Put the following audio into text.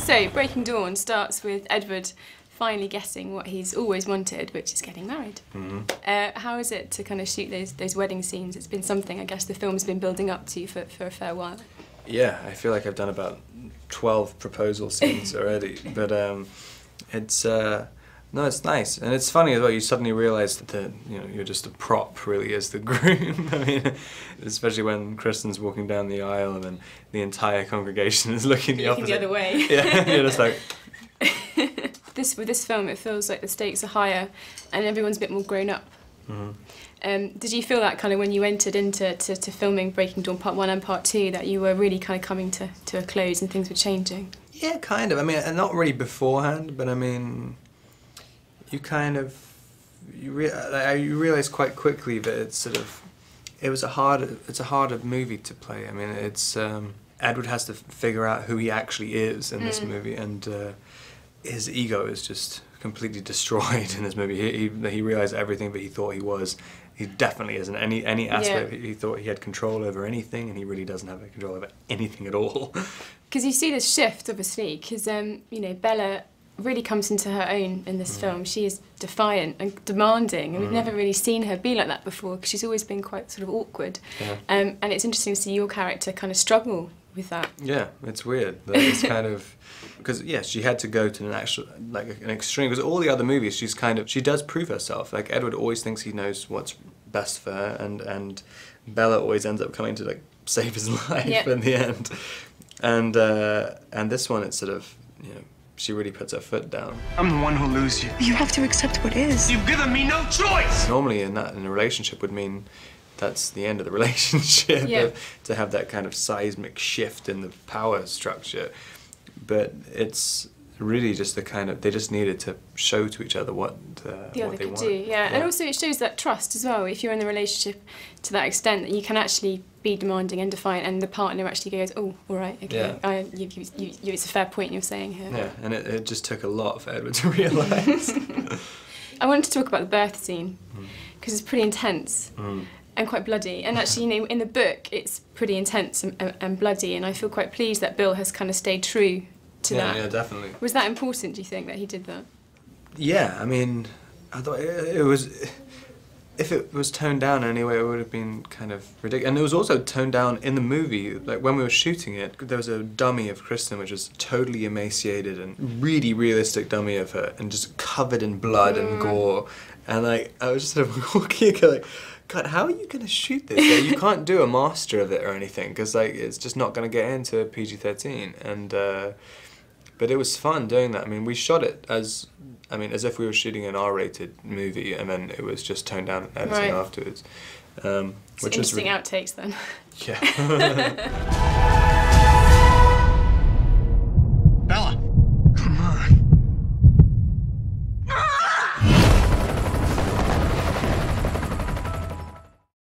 So, Breaking Dawn starts with Edward finally getting what he's always wanted, which is getting married. How is it to kind of shoot those wedding scenes? It's been something, I guess, the film's been building up to for a fair while. Yeah, I feel like I've done about 12 proposal scenes already, but it's no, it's nice, and it's funny as well. You suddenly realise that you're just a prop, really, as the groom. I mean, especially when Kristen's walking down the aisle and then the entire congregation is looking the other way. Yeah, you're just like. With this film, it feels like the stakes are higher, and everyone's a bit more grown up. Did you feel that kind of when you entered into filming Breaking Dawn Part 1 and Part 2, that you were really kind of coming to a close and things were changing? Yeah, kind of. I mean, not really beforehand, but I mean, you kind of you realise quite quickly that it's a harder movie to play. I mean, it's Edward has to figure out who he actually is in this movie, and his ego is just completely destroyed in this movie. He realised everything that he thought he was. He definitely isn't. Any aspect he thought he had control over anything, and he really doesn't have control over anything at all. Because you see this shift, obviously, because Bella really comes into her own in this film. She is defiant and demanding, and we've never really seen her be like that before, because she's always been quite sort of awkward. And it's interesting to see your character kind of struggle with that. Yeah, it's weird. It's kind of because she had to go to an extreme. Because all the other movies, she does prove herself. Like Edward always thinks he knows what's best for her, and Bella always ends up coming to save his life in the end. And this one, it's sort of she really puts her foot down. I'm the one who loses you. You have to accept what is. You've given me no choice! Normally in a relationship would mean that's the end of the relationship, to have that kind of seismic shift in the power structure. But it's really just they just needed to show to each other what they want. And also it shows that trust as well. If you're in the relationship to that extent, that you can actually be demanding and defiant, and the partner actually goes, "Oh, all right, okay, it's a fair point you're saying here." Yeah, and it just took a lot for Edward to realise. I wanted to talk about the birth scene because it's pretty intense. And quite bloody, and actually, in the book, it's pretty intense and bloody, and I feel quite pleased that Bill has kind of stayed true to that. Yeah, definitely. Was that important, do you think, that he did that? Yeah, I mean, I thought it was. If it was toned down anyway, it would have been kind of ridiculous. And it was also toned down in the movie. Like when we were shooting it, there was a dummy of Kristen, which was totally emaciated and really realistic dummy of her, and just covered in blood and gore. And I was just sort of walking, like, God, how are you going to shoot this? You can't do a master of it or anything, because it's just not going to get into PG-13. And but it was fun doing that. I mean, we shot it as if we were shooting an R-rated movie, and then it was just toned down and editing afterwards. Which interesting outtakes then. Yeah.